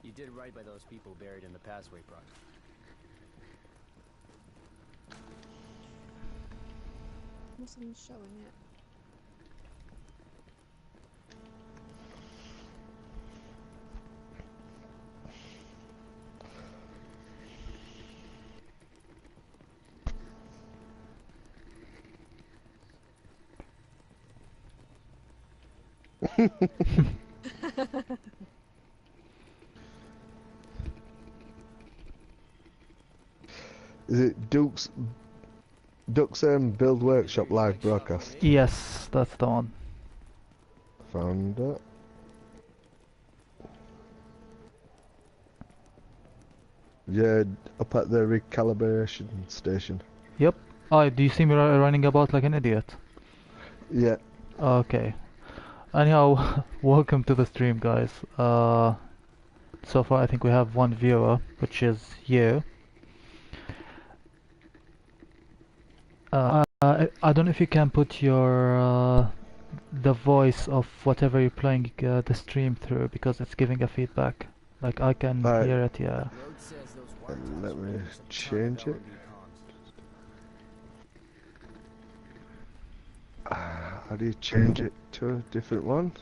You did right by those people buried in the passway project. Nothing's showing it. Is it DUK's Build Workshop live broadcast? Yes, that's the one. Found it. Yeah, up at the recalibration station. Yep. Oh, do you see me running about like an idiot? Yeah. Okay. Anyhow, welcome to the stream, guys. So far I think we have one viewer, which is you. I don't know if you can put your the voice of whatever you're playing the stream through, because it's giving a feedback. Like I can hear it, yeah. And let me change it. How do you change it to a different one?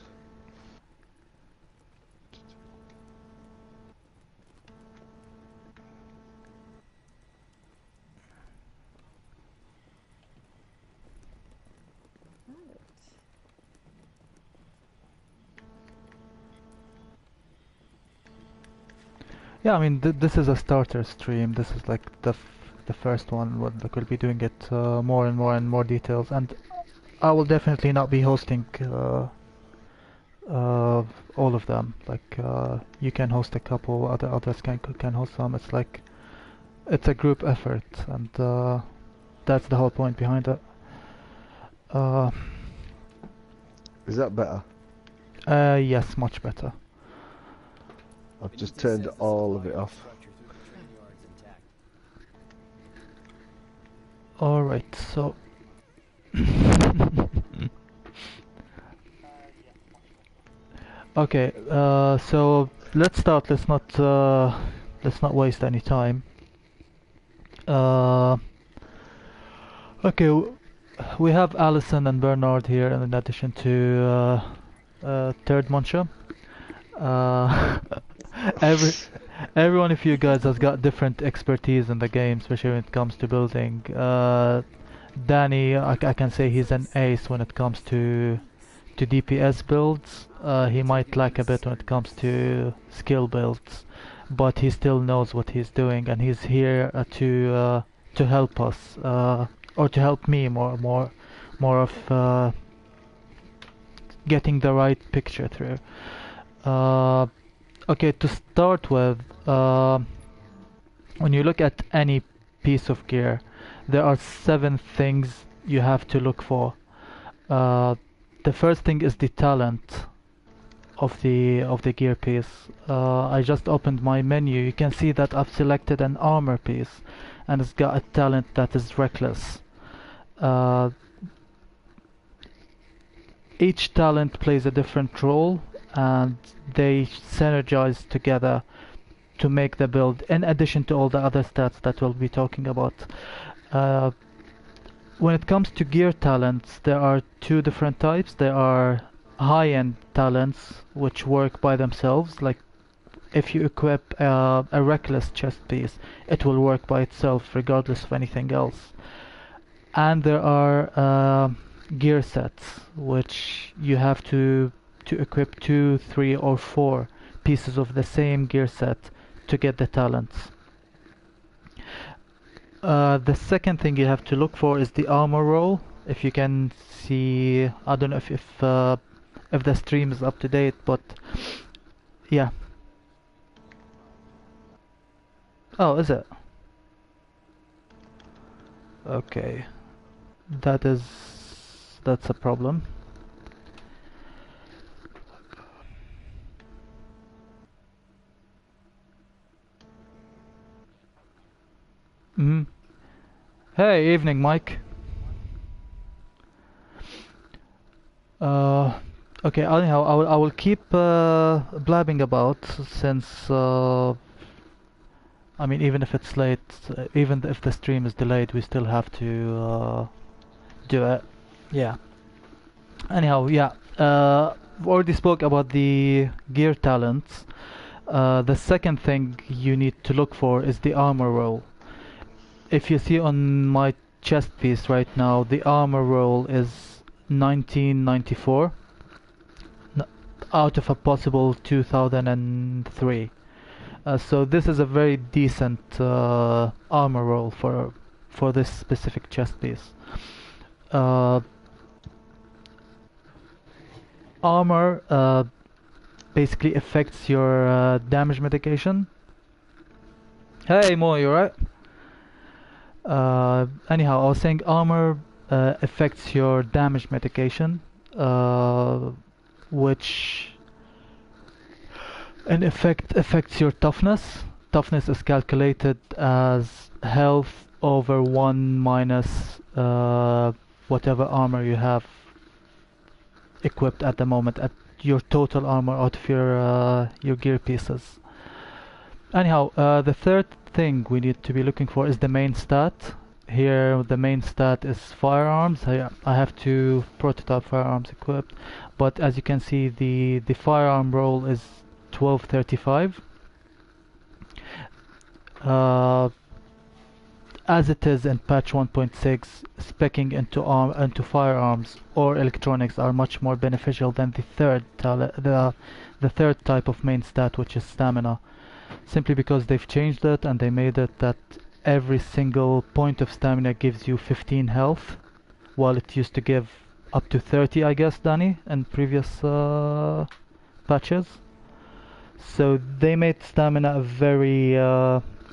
Yeah, I mean this is a starter stream. This is like the first one. Like we'll be doing it more and more details, and I will definitely not be hosting all of them. Like you can host a couple, others can host some. It's like it's a group effort, and that's the whole point behind it. Is that better? Yes, much better. I've just turned all of it off. Alright, so okay, so let's start. Let's not waste any time. Okay, we have Alison and Bernard here, in addition to Third Muncher. Every one of you guys has got different expertise in the game, especially when it comes to building. Danny, I can say he's an ace when it comes to DPS builds. He might lack a bit when it comes to skill builds, but he still knows what he's doing, and he's here to help us, or to help me more of getting the right picture through. Okay, to start with, when you look at any piece of gear, there are 7 things you have to look for. The first thing is the talent of the gear piece. I just opened my menu. You can see that I've selected an armor piece, and it's got a talent that is reckless. Each talent plays a different role, and they synergize together to make the build, in addition to all the other stats that we'll be talking about. When it comes to gear talents, there are 2 different types. There are high-end talents, which work by themselves. Like if you equip a reckless chest piece, it will work by itself regardless of anything else. And there are gear sets, which you have to equip 2, 3, or 4 pieces of the same gear set to get the talents. The second thing you have to look for is the armor roll. If you can see, I don't know if the stream is up to date, but yeah. Oh, is it? Okay, that's a problem. Hey, evening, Mike. Okay, anyhow, I will keep blabbing about since I mean, even if it's late, even if the stream is delayed, we still have to do it. Yeah. Anyhow, yeah. We already spoke about the gear talents. The second thing you need to look for is the armor roll. If you see on my chest piece right now, the armor roll is 1994 out of a possible 2003. So this is a very decent armor roll for this specific chest piece. Armor basically affects your damage mitigation. Hey Mo, you alright? Anyhow, I was saying armor affects your damage mitigation, which in effect affects your toughness. Toughness is calculated as health over 1 minus whatever armor you have equipped at the moment, at your total armor out of your gear pieces. Anyhow, the third thing we need to be looking for is the main stat. Here the main stat is firearms. I have 2 prototype firearms equipped, but as you can see the firearm roll is 1235. As it is in patch 1.6, speccing into firearms or electronics are much more beneficial than the third type of main stat, which is stamina. Simply because they've changed it and they made it that every single point of stamina gives you 15 health, while it used to give up to 30, I guess, Danny, in previous patches. So they made stamina a very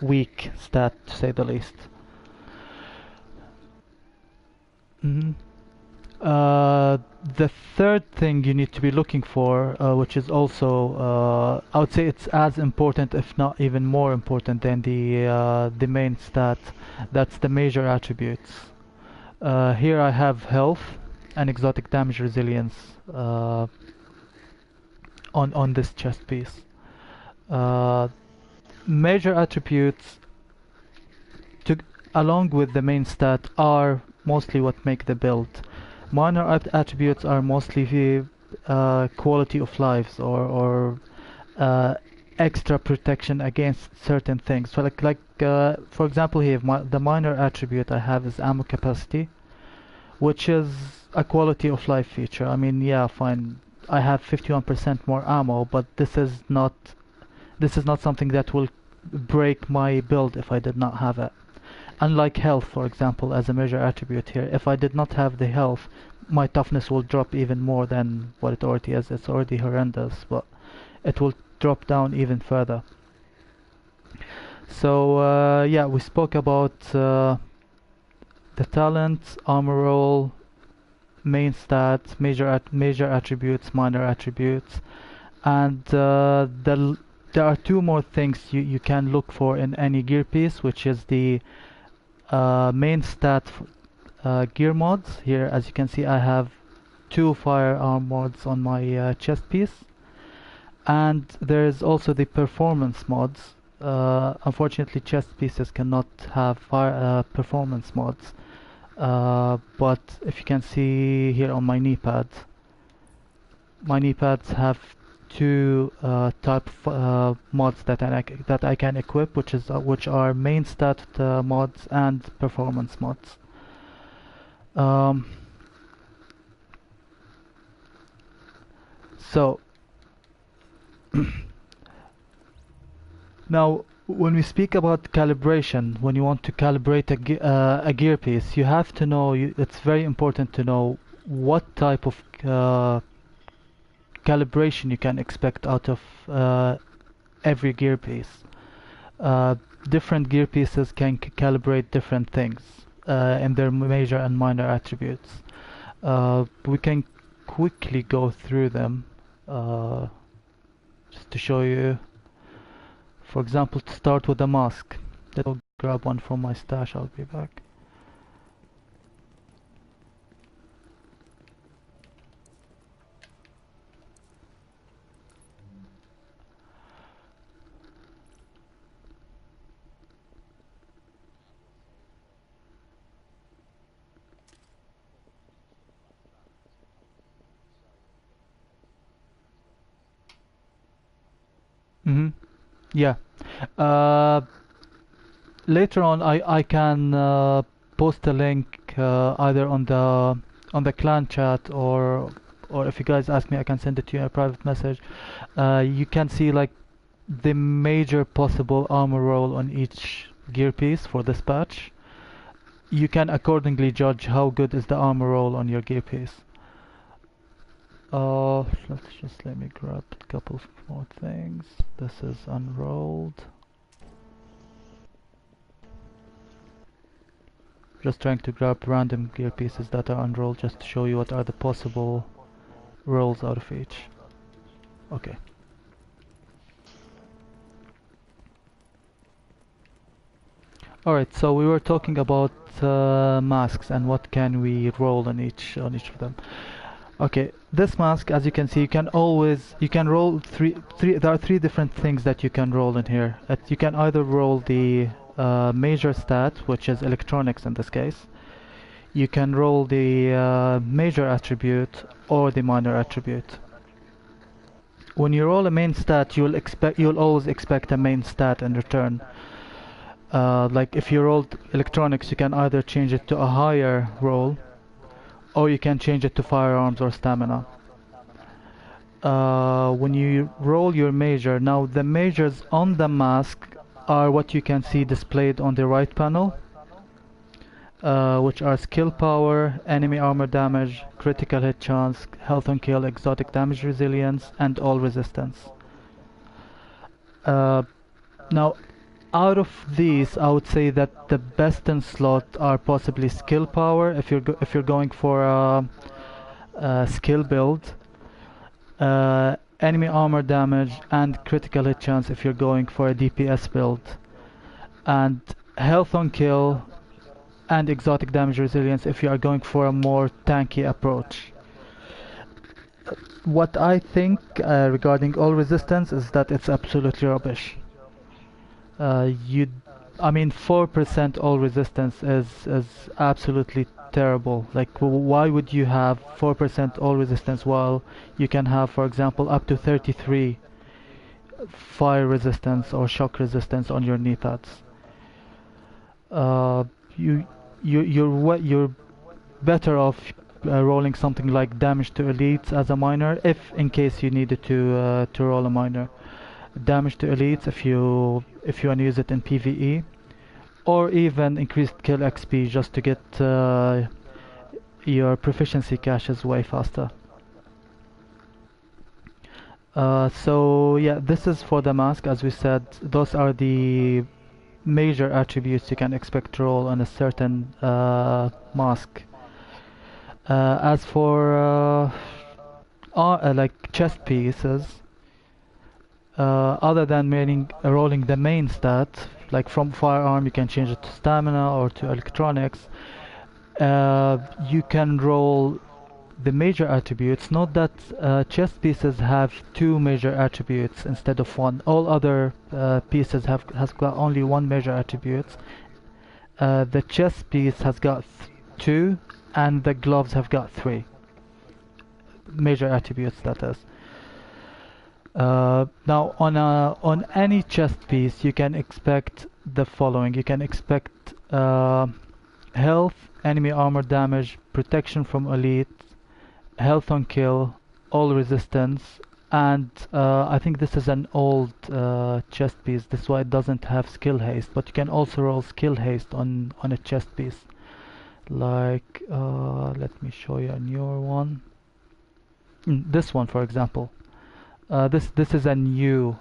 weak stat, to say the least. The third thing you need to be looking for, which is also, I would say it's as important, if not even more important than the main stat, that's the major attributes. Here I have health and exotic damage resilience on this chest piece. Major attributes, along with the main stat, are mostly what make the build. Minor attributes are mostly quality of lives or extra protection against certain things. So for example here, the minor attribute I have is ammo capacity, which is a quality of life feature. I mean, yeah, fine, I have 51% more ammo, but this is not something that will break my build if I did not have it. Unlike health, for example, as a major attribute here, if I did not have the health, my toughness will drop even more than what it already is. It's already horrendous, but it will drop down even further. So yeah, we spoke about the talent, armor roll, main stats, major attributes, minor attributes, and there are 2 more things you can look for in any gear piece, which is the main stat gear mods. Here, as you can see, I have 2 firearm mods on my chest piece, and there is also the performance mods. Unfortunately, chest pieces cannot have performance mods, but if you can see here on my knee pads have 2 type mods that I can equip, which are main stat mods and performance mods. So now when we speak about calibration, when you want to calibrate a gear piece, you have to know, it's very important to know what type of calibration you can expect out of every gear piece. Different gear pieces can calibrate different things in their major and minor attributes. We can quickly go through them just to show you. For example, to start with the mask. I'll grab one from my stash, I'll be back. Mm-hmm. Yeah. Uh, Later on, I can post a link either on the clan chat, or if you guys ask me, I can send it to you in a private message. You can see like the major possible armor roll on each gear piece for this patch. You can accordingly judge how good is the armor roll on your gear piece. Let me grab a couple more things. This is unrolled. Just trying to grab random gear pieces that are unrolled just to show you what are the possible rolls out of each. Okay. Alright, so we were talking about masks and what can we roll on each of them. Okay, this mask, as you can see, you can roll three. There are three different things that you can roll in here. You can either roll the major stat, which is electronics in this case. You can roll the major attribute or the minor attribute. When you roll a main stat, you'll always expect a main stat in return. Like if you rolled electronics, you can either change it to a higher roll, or you can change it to firearms or stamina. When you roll your major, now the majors on the mask are what you can see displayed on the right panel, which are skill power, enemy armor damage, critical hit chance, health on kill, exotic damage resilience, and all resistance. Now, out of these, I would say that the best in slot are possibly skill power if you're going for a skill build, enemy armor damage, and critical hit chance if you're going for a DPS build, and health on kill and exotic damage resilience if you are going for a more tanky approach. What I think regarding all resistance is that it's absolutely rubbish. I mean, 4% all resistance is absolutely terrible. Like, why would you have 4% all resistance while you can have, for example, up to 33 fire resistance or shock resistance on your knee pads? You're better off rolling something like damage to elites as a minor, if in case you needed to roll a minor. Damage to elites if you want to use it in PvE, or even increased kill XP just to get your proficiency caches way faster. So yeah, this is for the mask. As we said, those are the major attributes you can expect to roll on a certain mask. As for like chest pieces, other than rolling the main stat, like from firearm you can change it to stamina or to electronics, you can roll the major attributes. Note that chest pieces have two major attributes instead of one. All other pieces has got only one major attribute. The chest piece has got two, and the gloves have got three major attributes, that is. Now on any chest piece you can expect the following. You can expect health, enemy armor damage, protection from elite, health on kill, all resistance, and I think this is an old chest piece. This is why it doesn't have skill haste, but you can also roll skill haste on a chest piece. Like let me show you a newer one. This one, for example. This is a new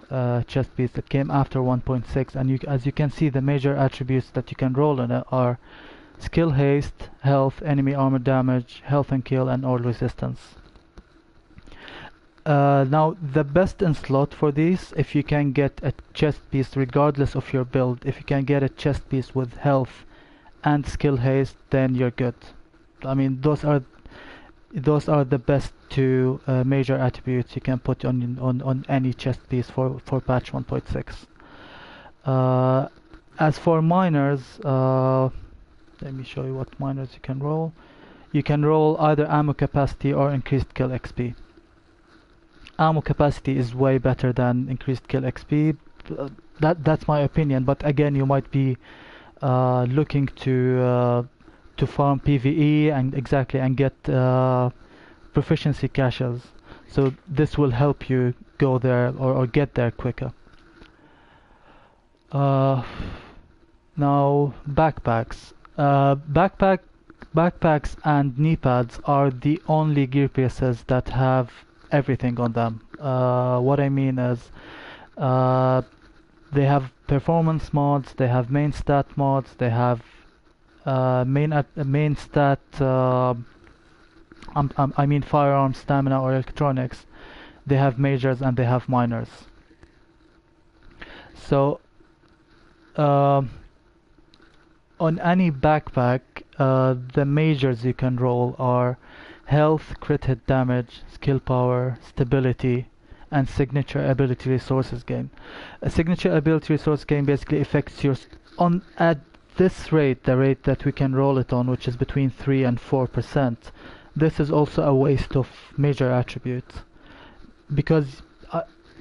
chest piece that came after 1.6, and as you can see, the major attributes that you can roll on it are skill haste, health, enemy armor damage, health and kill, and all resistance. Now the best in slot for these, if you can get a chest piece regardless of your build, if you can get a chest piece with health and skill haste, then you're good. I mean, those are the best two major attributes you can put on any chest piece for patch 1.6. As for minors, let me show you what minors you can roll. You can roll either ammo capacity or increased kill XP. ammo capacity is way better than increased kill XP. That's my opinion. But again, you might be looking to farm PvE and get proficiency caches. So this will help you go there or get there quicker. Now backpacks. Backpacks and knee pads are the only gear pieces that have everything on them. What I mean is, they have performance mods, they have main stat mods, they have main stat. I mean firearms, stamina, or electronics. They have majors and they have minors. So on any backpack, the majors you can roll are health, crit hit damage, skill power, stability, and signature ability resources gain. A signature ability resource gain basically affects your at this rate, the rate that we can roll it on, which is between 3 and 4%. This is also a waste of major attributes, because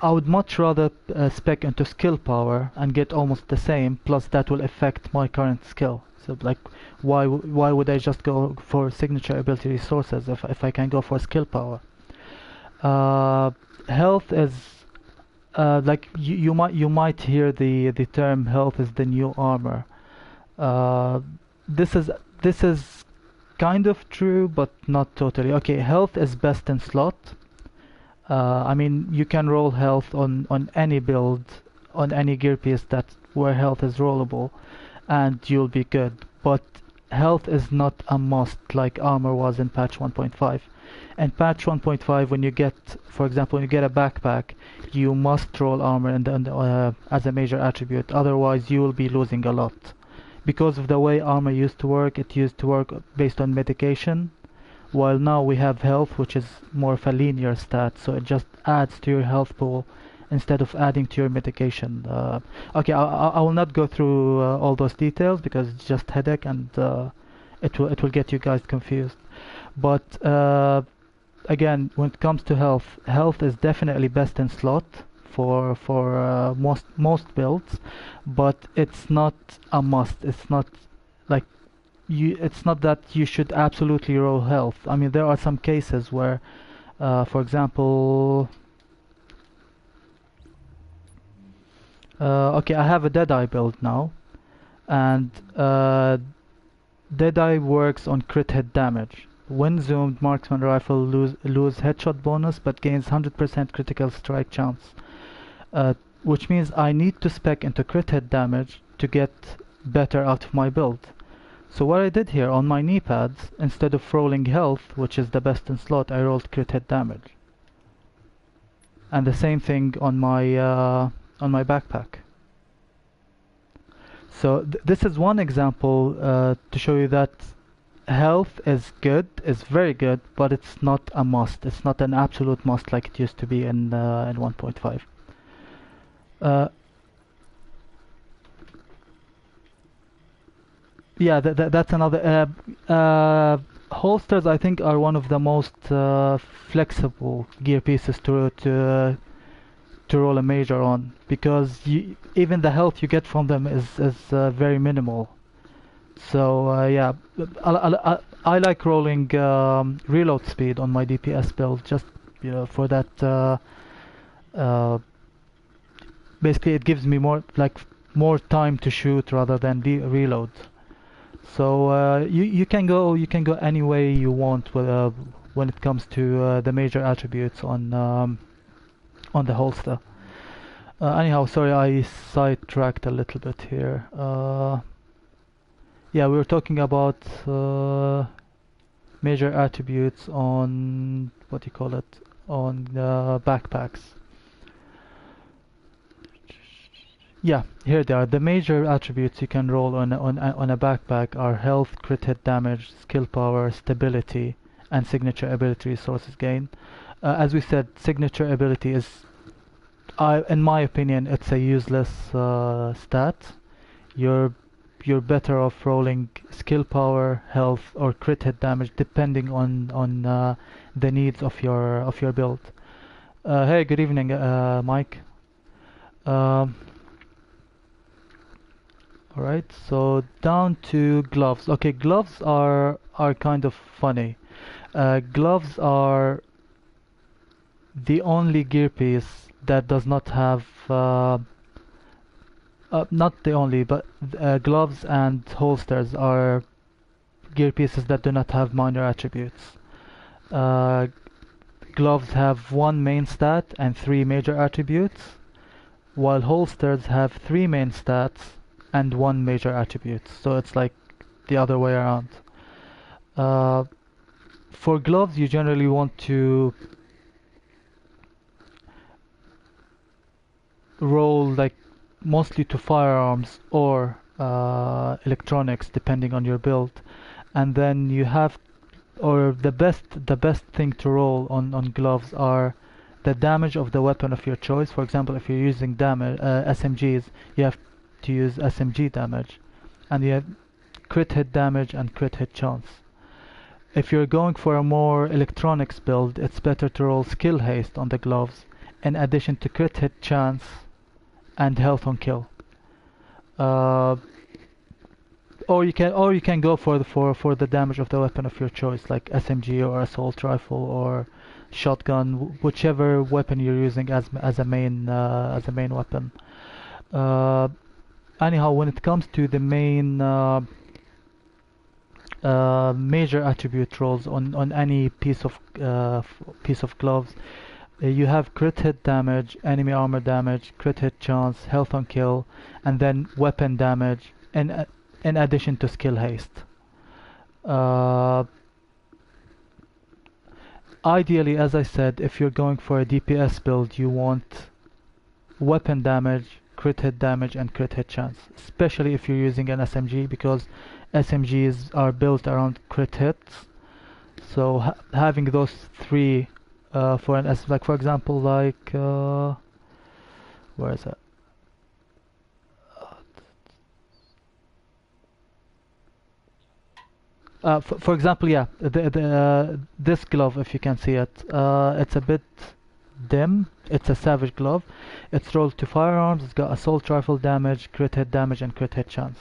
I would much rather spec into skill power and get almost the same, plus that will affect my current skill. So like, why would I just go for signature ability resources if I can go for skill power? Health is like you might hear the term health is the new armor. This is kind of true, but not totally. Okay, health is best in slot. I mean, you can roll health on any build, on any gear piece where health is rollable, and you'll be good. But health is not a must like armor was in patch 1.5. And patch 1.5, when you get, for example, when you get a backpack, you must roll armor as a major attribute. Otherwise, you will be losing a lot. Because of the way armor used to work, it used to work based on medication. While now we have health, which is more of a linear stat, so it just adds to your health pool instead of adding to your medication. Okay, I will not go through all those details because it's just headache, and it will get you guys confused. But again, when it comes to health is definitely best in slot for most builds, but it's not a must. It's not like it's not that you should absolutely roll health. I mean, there are some cases where, for example, okay, I have a Deadeye build now, and Deadeye works on crit hit damage. When zoomed, marksman rifle lose headshot bonus, but gains 100% critical strike chance, which means I need to spec into crit hit damage to get better out of my build. So what I did here on my knee pads, instead of rolling health, which is the best in slot, I rolled crit hit damage. And the same thing on my backpack. So this is one example to show you that health is good, is very good, but it's not a must. It's not an absolute must like it used to be in 1.5. Yeah, that's another. Holsters, I think, are one of the most flexible gear pieces to roll a major on, because even the health you get from them is very minimal. So yeah, I like rolling reload speed on my DPS build, just for that. Basically, it gives me more time to shoot rather than reload. So you can go any way you want with, when it comes to the major attributes on the holster. Anyhow, sorry, I sidetracked a little bit here. Yeah, we were talking about major attributes on on backpacks. Yeah, here they are. The major attributes you can roll on a backpack are health, crit hit damage, skill power, stability, and signature ability resources gain. As we said, signature ability is, in my opinion, it's a useless stat. You're better off rolling skill power, health, or crit hit damage, depending on the needs of your build. Hey, good evening, Mike. Um, all right, so down to gloves. Okay, gloves are kind of funny. Gloves are the only gear piece that does not have not the only, but gloves and holsters are gear pieces that do not have minor attributes. Uh, Gloves have one main stat and three major attributes, while holsters have three main stats and one major attribute. So it's like the other way around. Uh, for gloves, you generally want to roll like mostly to firearms or electronics, depending on your build, and then you have, or the best thing to roll on gloves are the damage of the weapon of your choice. For example, if you're using damage SMGs, you have to use SMG damage, and you have crit hit damage and crit hit chance. If you're going for a more electronics build, it's better to roll skill haste on the gloves, in addition to crit hit chance and health on kill. Uh, or you can go for the damage of the weapon of your choice, like SMG or assault rifle or shotgun, whichever weapon you're using as a main weapon. Uh, Anyhow, when it comes to the main major attribute rolls on any piece of gloves, you have crit hit damage, enemy armor damage, crit hit chance, health on kill, and then weapon damage, and in addition to skill haste. Uh, Ideally, as I said, if you're going for a DPS build, you want weapon damage, crit hit damage, and crit hit chance, especially if you're using an SMG, because SMGs are built around crit hits. So having those three for an S, like for example, like where is it? For example, yeah, this glove, if you can see it, it's a bit dim. It's a savage glove. It's rolled to firearms. It's got assault rifle damage, crit hit damage, and crit hit chance.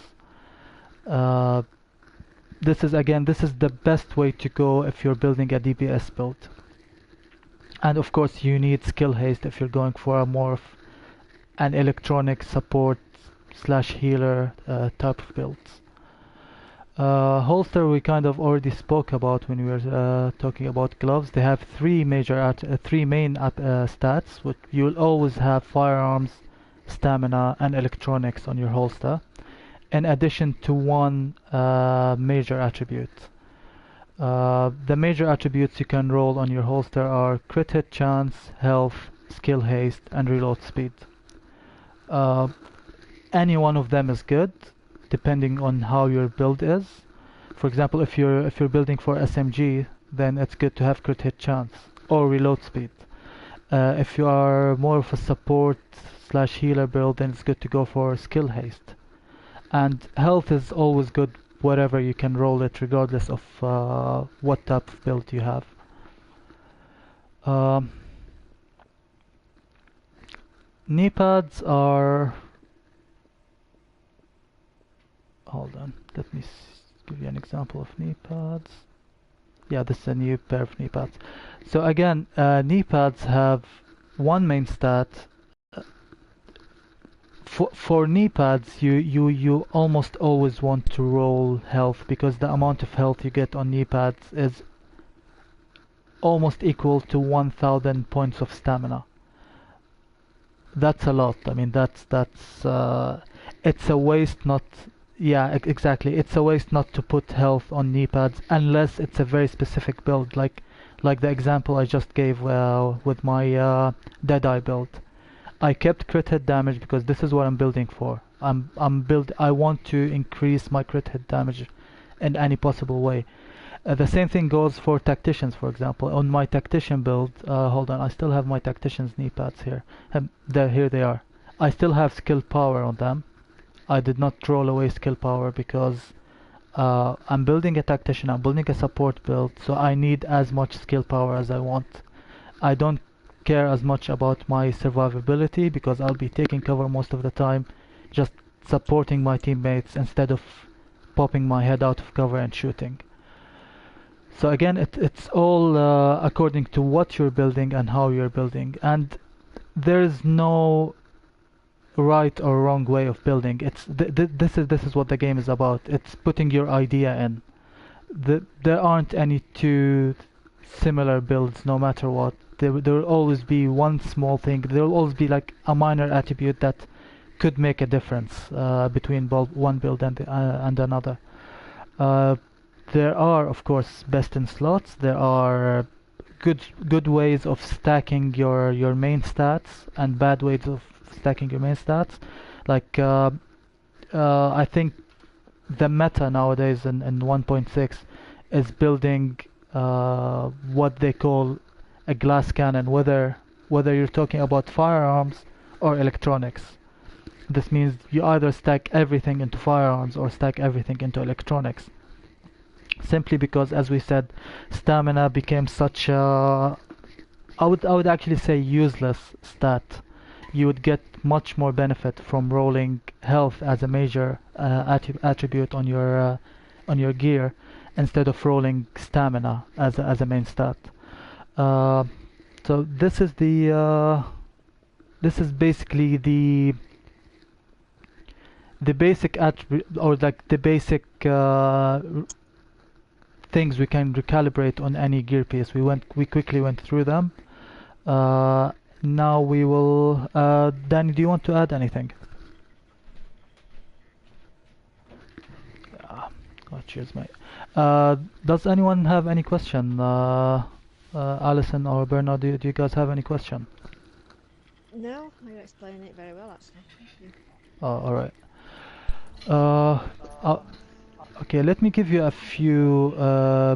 This is the best way to go if you're building a DPS build. And of course, you need skill haste if you're going for a more of an electronic support slash healer type of builds. Holster we kind of already spoke about when we were talking about gloves. They have three main stats. Which you'll always have firearms, stamina, and electronics on your holster, in addition to one major attribute. The major attributes you can roll on your holster are crit hit chance, health, skill haste, and reload speed. Any one of them is good, depending on how your build is. For example, if you're building for SMG, then it's good to have crit hit chance or reload speed. If you are more of a support slash healer build, then it's good to go for skill haste. And health is always good, wherever you can roll it, regardless of what type of build you have. Knee pads are... Hold on, let me give you an example of knee pads. Yeah, this is a new pair of knee pads. So again, knee pads have one main stat. For knee pads, you almost always want to roll health, because the amount of health you get on knee pads is almost equal to 1000 points of stamina. That's a lot. I mean, that's it's a waste not... Yeah, exactly. It's a waste not to put health on knee pads unless it's a very specific build, like the example I just gave with my Deadeye build. I kept crit hit damage because this is what I'm building for. I want to increase my crit hit damage in any possible way. The same thing goes for tacticians, for example. On my tactician build, hold on, I still have my tactician's knee pads here. Here they are. I still have skill power on them. I did not roll away skill power because I'm building a tactician, I'm building a support build, so I need as much skill power as I want. I don't care as much about my survivability because I'll be taking cover most of the time, just supporting my teammates instead of popping my head out of cover and shooting. So again, it's all according to what you're building and how you're building, and there's no right or wrong way of building. It's this is what the game is about. It's putting your idea in. There aren't any two similar builds, no matter what. There will always be one small thing. There will always be like a minor attribute that could make a difference between one build and another. There are, of course, best in slots. There are good ways of stacking your main stats and bad ways of stacking your main stats. Like I think the meta nowadays in 1.6 is building what they call a glass cannon, whether you're talking about firearms or electronics. This means you either stack everything into firearms or stack everything into electronics. Simply because, as we said, stamina became such a, I would actually say, useless stat. You would get much more benefit from rolling health as a major attribute on your gear instead of rolling stamina as a main stat. So this is basically the basic attribute, or like the basic things we can recalibrate on any gear piece. We quickly went through them. Now we will. Danny, do you want to add anything? Oh, cheers, mate. Does anyone have any question? Alison or Bernard, do you guys have any question? No, you explained it very well, actually. Thank you. Oh, alright. Okay, let me give you a few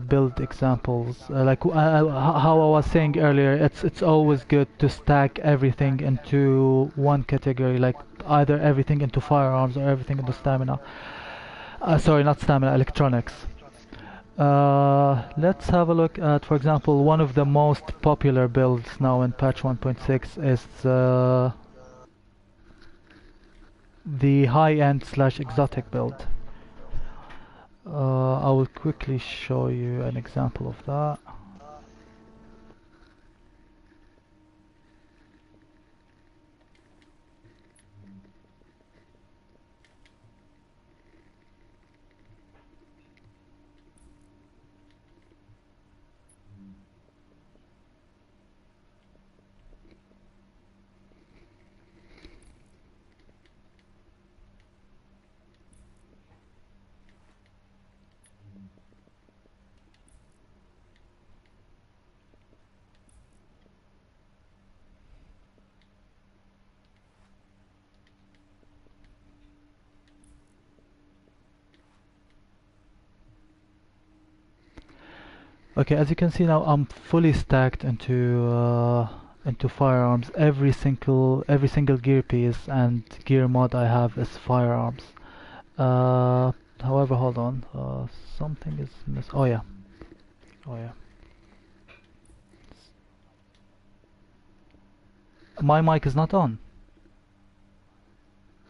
build examples. Like how I was saying earlier, it's always good to stack everything into one category, like either everything into firearms or everything into stamina. Sorry, not stamina, electronics. Let's have a look at, for example, one of the most popular builds now in patch 1.6 is the high-end / exotic build. I will quickly show you an example of that. Okay, as you can see now, I'm fully stacked into firearms. Every single gear piece and gear mod I have is firearms. However, hold on, something is missing. Oh yeah. My mic is not on.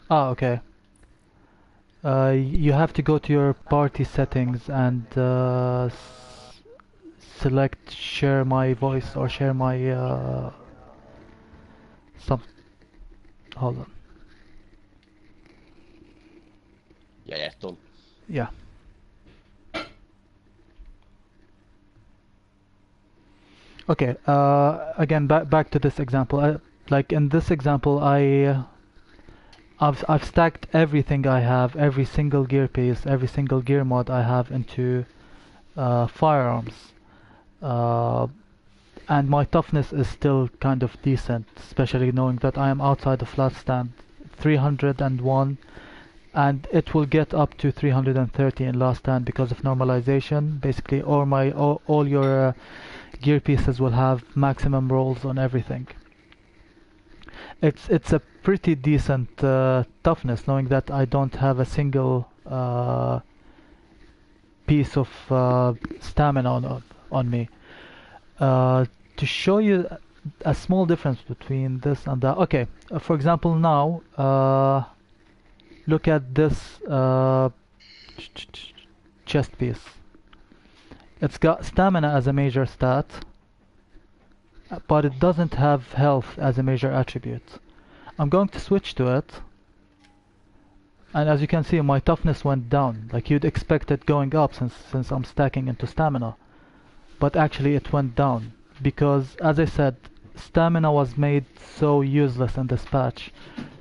Ah, okay. You have to go to your party settings and select share my voice or share my hold on. Yeah, done. Yeah. Okay, again back to this example. Like in this example, I've stacked everything I have, every single gear piece, every single gear mod I have into firearms. And my toughness is still kind of decent, especially knowing that I am outside the flat stand. 301, and it will get up to 330 in last stand because of normalization. Basically, all your gear pieces will have maximum rolls on everything. It's a pretty decent toughness, knowing that I don't have a single piece of stamina on me. To show you a small difference between this and that. Okay, for example, now look at this chest piece. It's got stamina as a major stat, but it doesn't have health as a major attribute. I'm going to switch to it, and as you can see, my toughness went down. Like you'd expect it going up since I'm stacking into stamina, but actually it went down because, as I said, stamina was made so useless in this patch.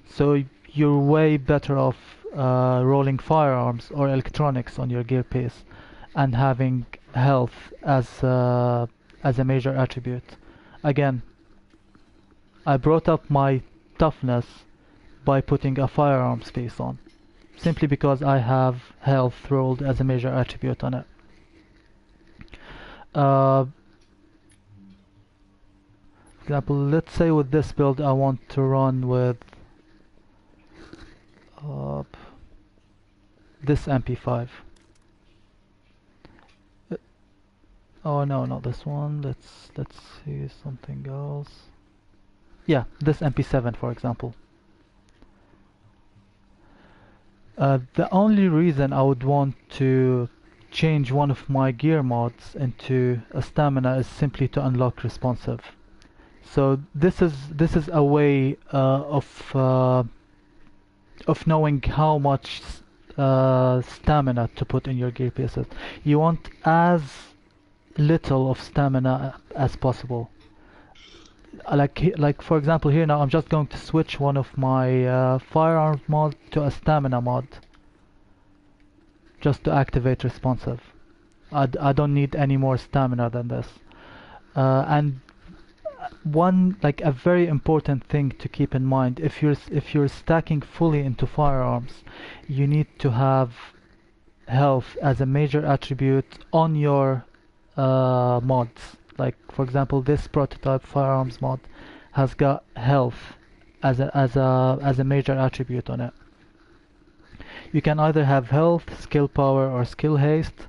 So you're way better off rolling firearms or electronics on your gear piece and having health as a major attribute. Again, I brought up my toughness by putting a firearms piece on, simply because I have health rolled as a major attribute on it. For example, let's say with this build I want to run with this MP5. Oh no, not this one. Let's see something else. Yeah, this MP7 for example. The only reason I would want to change one of my gear mods into a stamina is simply to unlock responsive. So this is a way of knowing how much stamina to put in your gear pieces. You want as little of stamina as possible. Like for example here now I'm just going to switch one of my firearms mod to a stamina mod just to activate responsive. I don't need any more stamina than this. And one, like a very important thing to keep in mind, if you're stacking fully into firearms, you need to have health as a major attribute on your mods. Like for example, this prototype firearms mod has got health as a major attribute on it. You can either have health, skill power, or skill haste.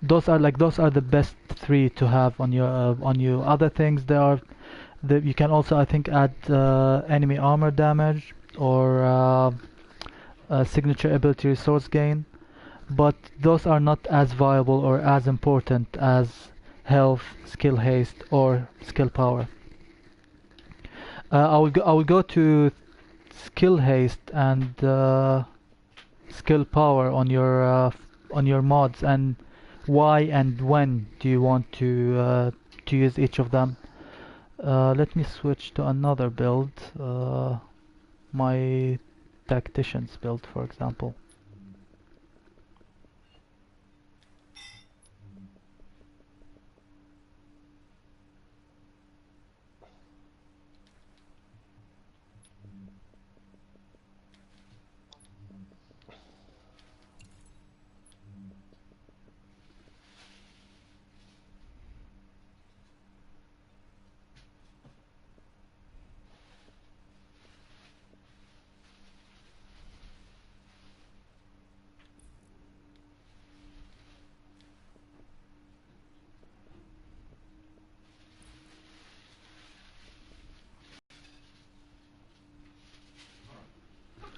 Those are the best three to have on your other things. You can also, I think, add enemy armor damage or signature ability resource gain, but those are not as viable or as important as health, skill haste, or skill power. I will go to skill haste and skill power on your mods, and why and when do you want to use each of them. Let me switch to another build, my tactician's build for example.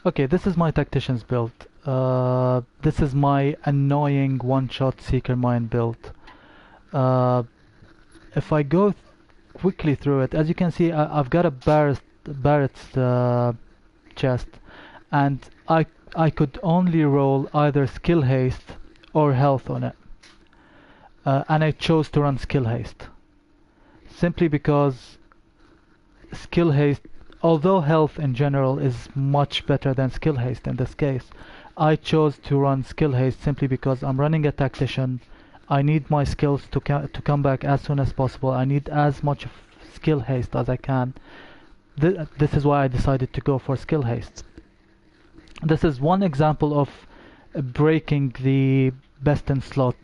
Okay, this is my tactician's build. This is my annoying one-shot seeker mine build. If I go quickly through it, as you can see, I've got a Barrett's chest, and I could only roll either skill haste or health on it, and I chose to run skill haste simply because skill haste, although health in general is much better than skill haste in this case, I chose to run skill haste simply because I'm running a tactician. I need my skills to come back as soon as possible. I need as much skill haste as I can. This is why I decided to go for skill haste. This is one example of breaking the best in slot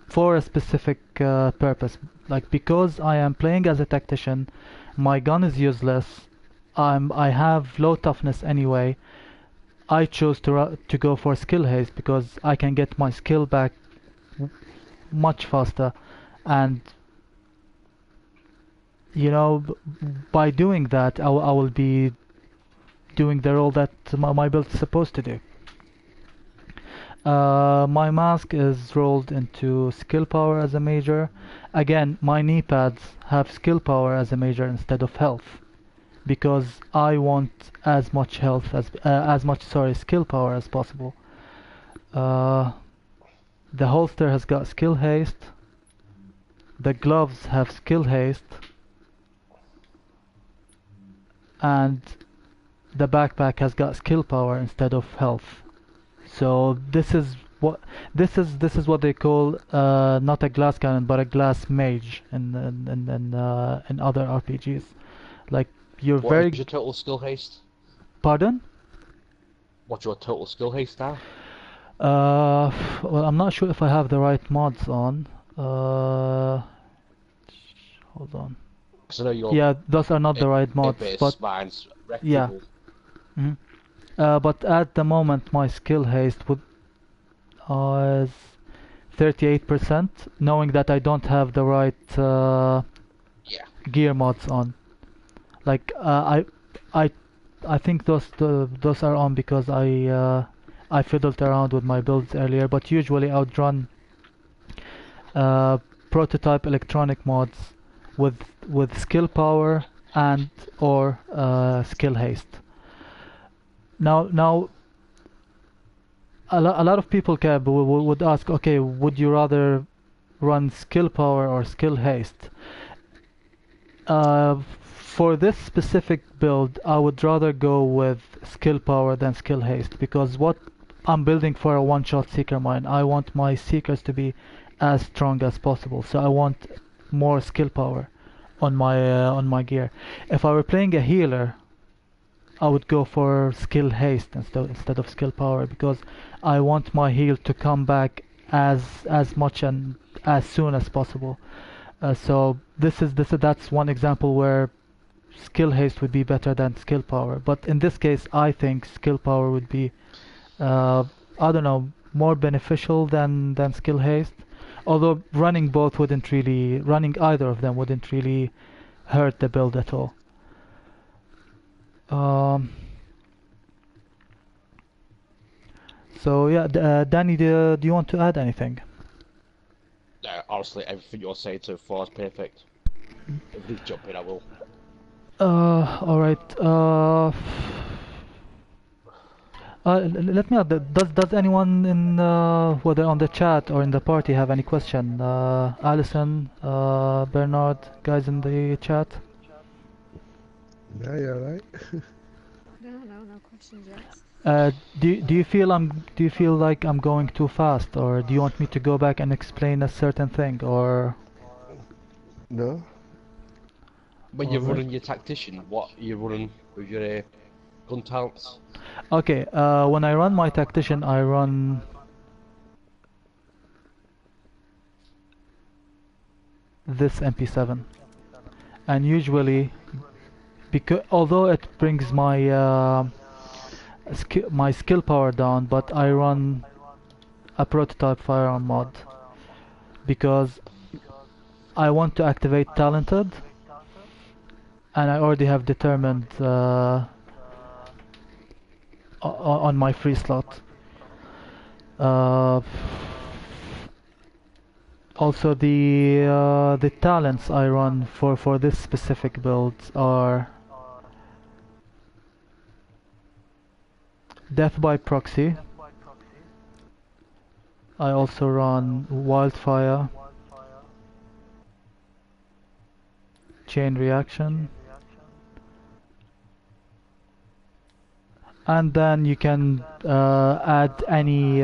for a specific purpose. Like, because I am playing as a tactician, my gun is useless, I have low toughness anyway, I chose to go for skill haste because I can get my skill back much faster, and you know, by doing that, I will be doing the role that my build is supposed to do. My mask is rolled into skill power as a major. Again, my knee pads have skill power as a major instead of health, because I want as much health as much skill power as possible. The holster has got skill haste. The gloves have skill haste, and the backpack has got skill power instead of health. So this is what they call not a glass cannon but a glass mage in other RPGs. Like you're What very. is your total skill haste? Pardon? What's your total skill haste now? Well, I'm not sure if I have the right mods on. Hold on. Because I know you're. Yeah, those are not the right mods, but spines, yeah. But at the moment, my skill haste is 38%, knowing that I don't have the right gear mods on. Like I think those are on because I fiddled around with my builds earlier. But usually I would run prototype electronic mods with skill power and or skill haste. Now, a lot of people would ask, okay, would you rather run skill power or skill haste? For this specific build, I would rather go with skill power than skill haste, because what I'm building for a one-shot seeker mine, I want my seekers to be as strong as possible, so I want more skill power on my gear. If I were playing a healer, I would go for skill haste instead of skill power, because I want my heal to come back as much and as soon as possible. So that's one example where skill haste would be better than skill power. But in this case, I think skill power would be I don't know, more beneficial than skill haste. Although running either of them wouldn't really hurt the build at all. So yeah, Danny, do you want to add anything? No, honestly, everything you're saying so far is perfect. If you jump in, I will. All right. Let me add. Does anyone in whether on the chat or in the party have any question? Alison, Bernard, guys in the chat. Yeah, you're right. No questions yet. Do you feel like I'm going too fast, or do you want me to go back and explain a certain thing, or? No. When you're running your tactician, what are you running with your gun talents? Okay, when I run my tactician, I run this MP7, and usually, because although it brings my my skill power down, but I run a prototype firearm mod because I want to activate talented, and I already have determined on my free slot. Also, the talents I run for this specific build are Death by Proxy. I also run Wildfire, Chain Reaction, and then you can add any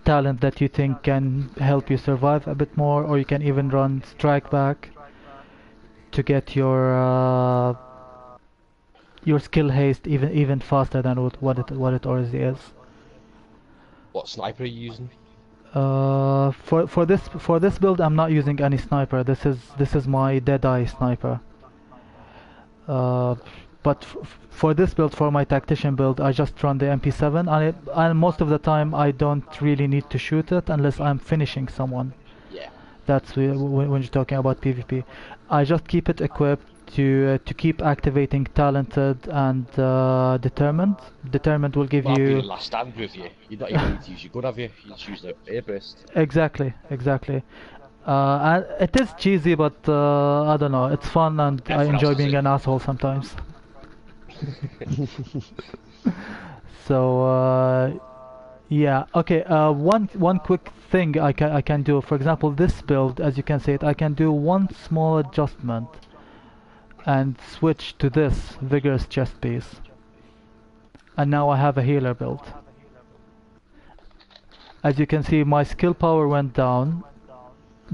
talent that you think can help you survive a bit more, or you can even run Strike Back to get your skill haste even faster than what it already is. What sniper are you using? For this build, I'm not using any sniper. This is my Deadeye sniper. But for this build, for my tactician build, I just run the MP7, and most of the time I don't really need to shoot it unless I'm finishing someone. Yeah. stats when you're talking about PvP. I just keep it equipped to keep activating talented and determined. Determined will give Well, I'll be you the last stand with you. You don't even need to use your gun, have you? You just use the air burst. exactly. And it is cheesy, but I don't know. It's fun, and I Everyone enjoy else does being it. an asshole sometimes. So yeah, okay. One quick thing I can do. For example, this build, as you can see it, I can do one small adjustment and switch to this vigorous chest piece, and now I have a healer build. As you can see, my skill power went down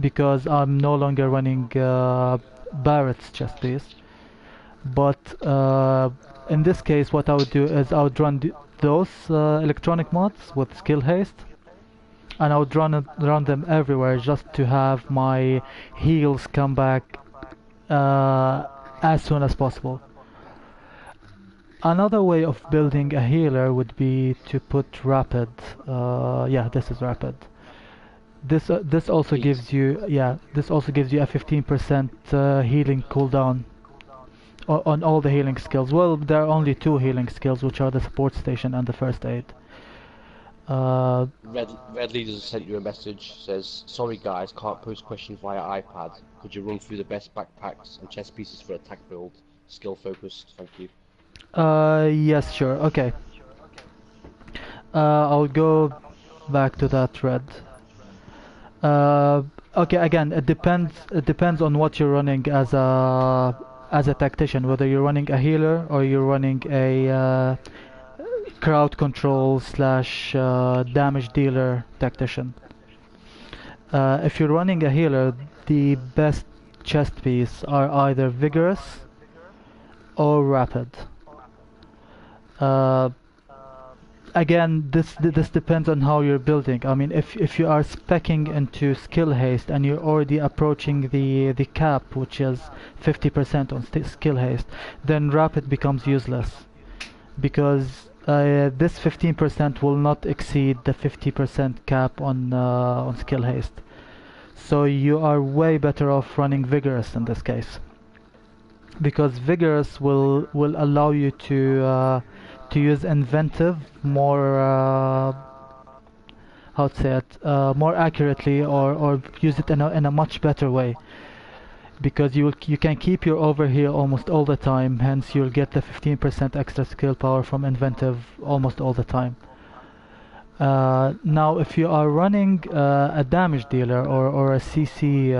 because I'm no longer running Barrett's chest piece. But in this case, what I would do is I would run those electronic mods with skill haste, and I would run them everywhere just to have my heals come back as soon as possible. Another way of building a healer would be to put rapid. Yeah, this is rapid. This also gives you a 15% healing cooldown on all the healing skills. Well, there are only 2 healing skills, which are the support station and the first aid. Red Leaders sent you a message. Says, sorry guys, can't post questions via iPad. Could you run through the best backpacks and chest pieces for attack build? Skill focused. Thank you. Yes, sure. Okay. I'll go back to that thread. Okay, again, it depends on what you're running as a tactician, whether you're running a healer or you're running a crowd control / damage dealer tactician. If you're running a healer, the best chest piece are either vigorous or rapid. Again, this depends on how you're building. I mean, if you are speccing into skill haste and you're already approaching the cap, which is 50% on skill haste, then rapid becomes useless, because this 15% will not exceed the 50% cap on skill haste. So you are way better off running vigorous in this case, because vigorous will allow you to use inventive more how to say it, more accurately, or use it in a much better way, because you can keep your overheal almost all the time, hence you'll get the 15% extra skill power from inventive almost all the time. Now if you are running a damage dealer or a CC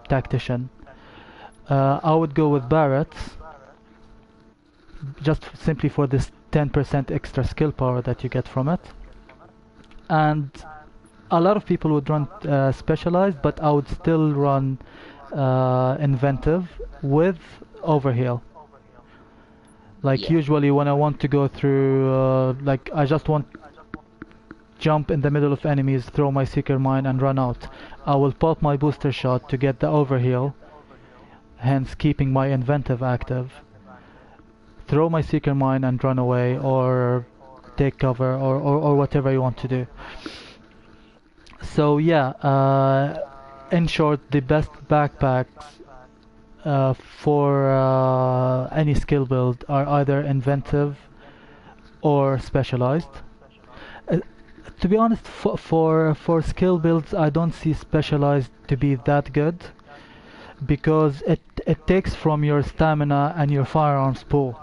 tactician, I would go with Barrett's, just simply for this 10% extra skill power that you get from it. And a lot of people would run specialized, but I would still run inventive with overheal. Like usually when I want to go through, like I just want jump in the middle of enemies, throw my seeker mine and run out, I will pop my booster shot to get the overheal, hence keeping my inventive active, throw my seeker mine and run away, or take cover, or whatever you want to do. So yeah, in short, the best backpacks for any skill build are either inventive or specialized. To be honest, for skill builds, I don't see specialized to be that good, because it takes from your stamina and your firearms pool.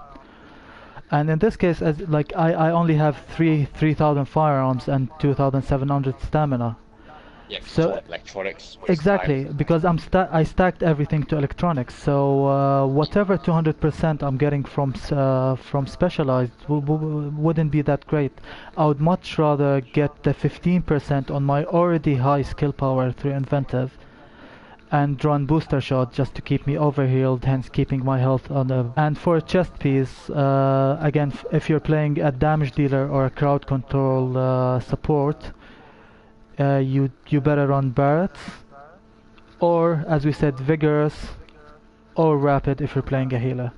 And in this case, as like I only have 3,000 firearms and 2,700 stamina. Yeah, so electronics. Exactly, because I stacked everything to electronics. So whatever 200% I'm getting from specialized wouldn't be that great. I would much rather get the 15% on my already high skill power through inventive, and run booster shot just to keep me overhealed, hence keeping my health on the... And for a chest piece, again, if you're playing a damage dealer or a crowd control support, you better run Barrett's, or as we said, vigorous or rapid if you're playing a healer.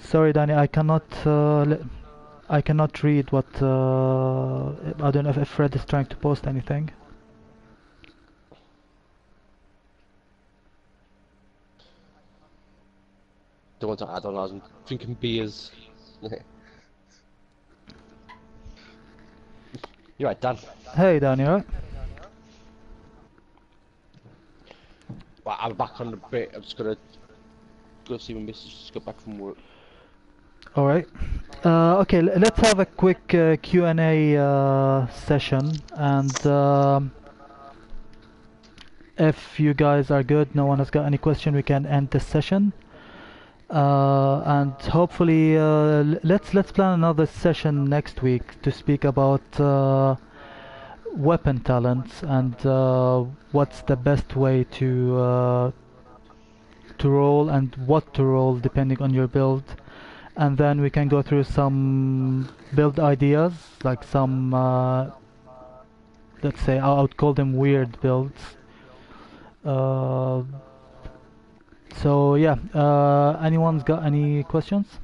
Sorry Danny, I cannot I cannot read what. I don't know if Fred is trying to post anything. Don't want to add on. I was drinking beers. You're right, Dan. Hey, Dan, you alright? Well, I'm back on the bit. I'm just gonna go see my missus. Just got back from work. All right. Okay, let's have a quick Q&A session, and if you guys are good, no one has got any question, we can end this session. And hopefully, let's plan another session next week to speak about weapon talents and what's the best way to roll and what to roll depending on your build. And then we can go through some build ideas, like some, let's say, I would call them weird builds. So yeah, anyone's got any questions?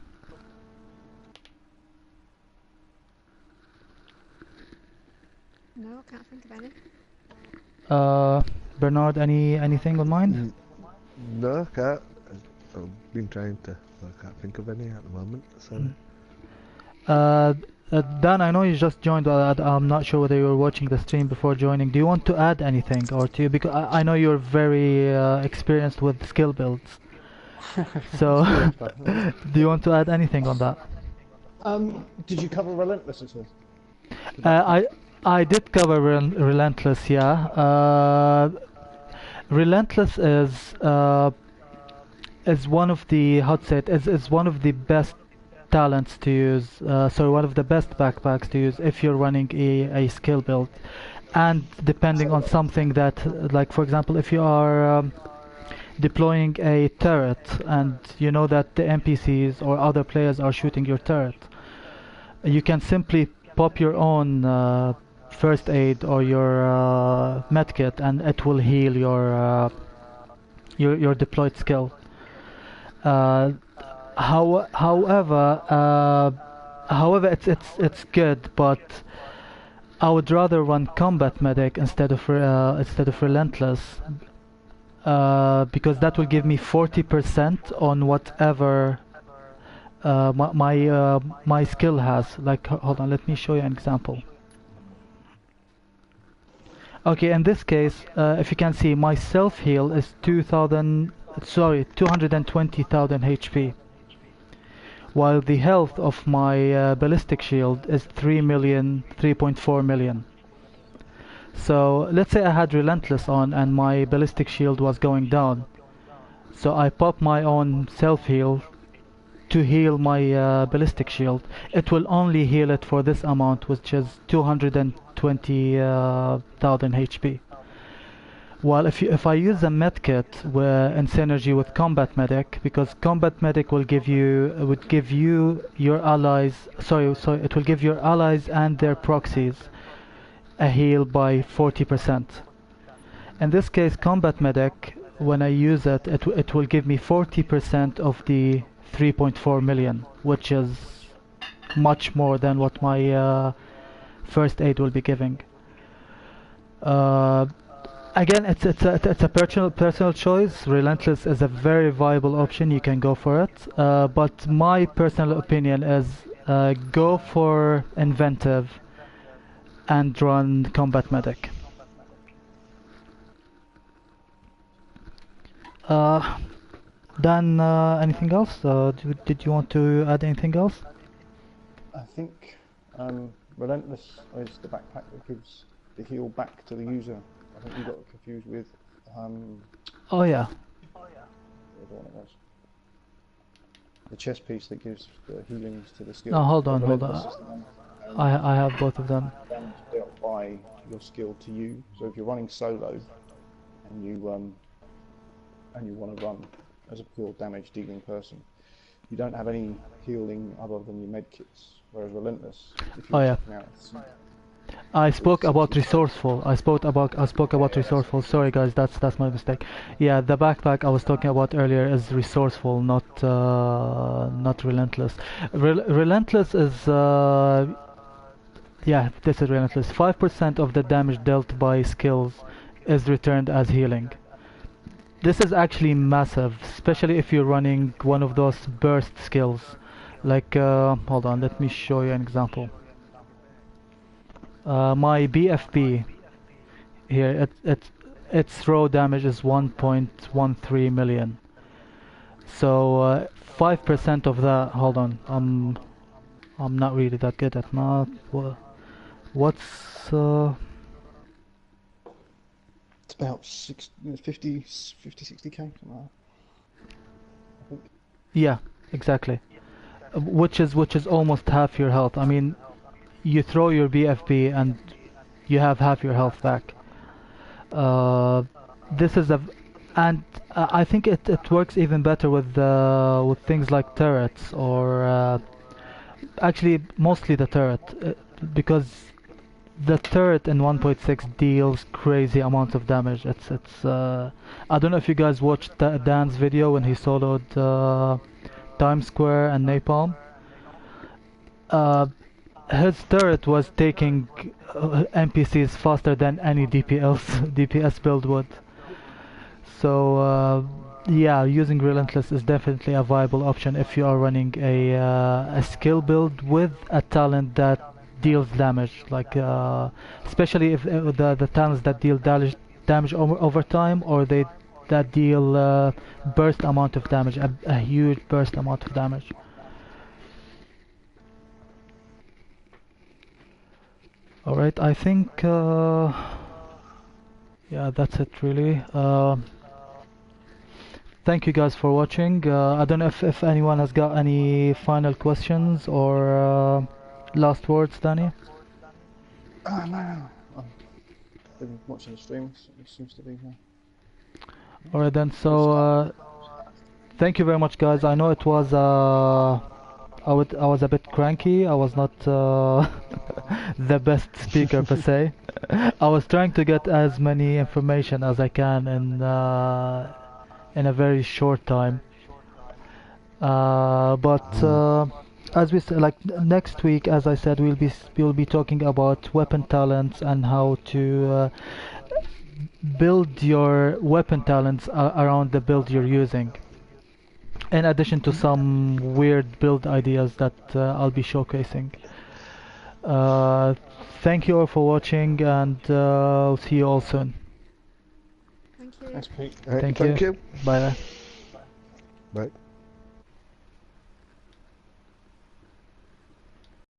No, I can't think of any. Bernard, anything on mind? No, I can't. I've been trying to. I can't think of any at the moment. Sorry. Dan, I know you just joined. I'm not sure whether you were watching the stream before joining. Do you want to add anything, or to because I know you're very experienced with skill builds. So, do you want to add anything on that? Did you cover Relentless at all? I did cover Relentless, yeah. Relentless is one of the is one of the best talents to use. So one of the best backpacks to use if you're running a skill build, and depending on something that, like for example, if you are deploying a turret and you know that the NPCs or other players are shooting your turret, you can simply pop your own first aid or your medkit, and it will heal your deployed skill. However, it's good, but I would rather run combat medic instead of relentless, because that will give me 40% on whatever my skill has. Like, hold on, let me show you an example. Okay, in this case, if you can see, my self heal is 220,000 HP, while the health of my ballistic shield is 3.4 million. So let's say I had Relentless on and my ballistic shield was going down. So I pop my own self heal to heal my ballistic shield. It will only heal it for this amount, which is 220,000 HP. While if I use a medkit in synergy with combat medic, because combat medic would give you your allies. It will give your allies and their proxies a heal by 40%. In this case, combat medic, when I use it, it will give me 40% of the 3.4 million, which is much more than what my first aid will be giving. Again, it's a personal choice. Relentless is a very viable option. You can go for it. But my personal opinion is go for inventive and run combat medic. Dan, anything else? Did you want to add anything else? I think Relentless is the backpack that gives the heal back to the user. I think you got confused with Oh yeah. the other one it was. The chest piece that gives the healings to the skill. No, hold on. I have both of them. Damage dealt by your skill to you. So if you're running solo and you want to run as a pure damage dealing person, you don't have any healing other than your medkits. Whereas Relentless, if you're checking out, I spoke about resourceful. I spoke about resourceful. Sorry guys, that's my mistake. Yeah, the backpack I was talking about earlier is resourceful, not relentless. Relentless is yeah, this is relentless. 5% of the damage dealt by skills is returned as healing. This is actually massive, especially if you're running one of those burst skills. Like, hold on, let me show you an example. My BFP here, its raw damage is 1.13 million. So 5% of that. Hold on, I'm not really that good at math. What's It's about 50, 60k, something like that. I think. yeah, exactly. Which is almost half your health. I mean, you throw your BFP and you have half your health back. This is and I think it works even better with things like turrets or actually mostly the turret, because the turret in 1.6 deals crazy amounts of damage. It's I don't know if you guys watched Dan's video when he soloed Times Square and Napalm. His turret was taking NPCs faster than any DPS build would. So yeah, using Relentless is definitely a viable option if you are running a skill build with a talent that deals damage, like especially if the talents that deal damage over time, or that deal burst amount of damage, a huge burst amount of damage. Alright, I think yeah, that's it really. Thank you guys for watching. I don't know if anyone has got any final questions or last words, Danny? No. I've been watching the streams. It seems to be. Alright then, so thank you very much guys. I know it was I was a bit cranky. I was not the best speaker per se. I was trying to get as many information as I can in a very short time. But as we said, like next week, as I said, we'll be talking about weapon talents and how to build your weapon talents around the build you're using. In addition to some weird build ideas that I'll be showcasing. Thank you all for watching, and I'll see you all soon. Thank you. Thanks, Pete. Thank you. Thank you. Bye. Bye.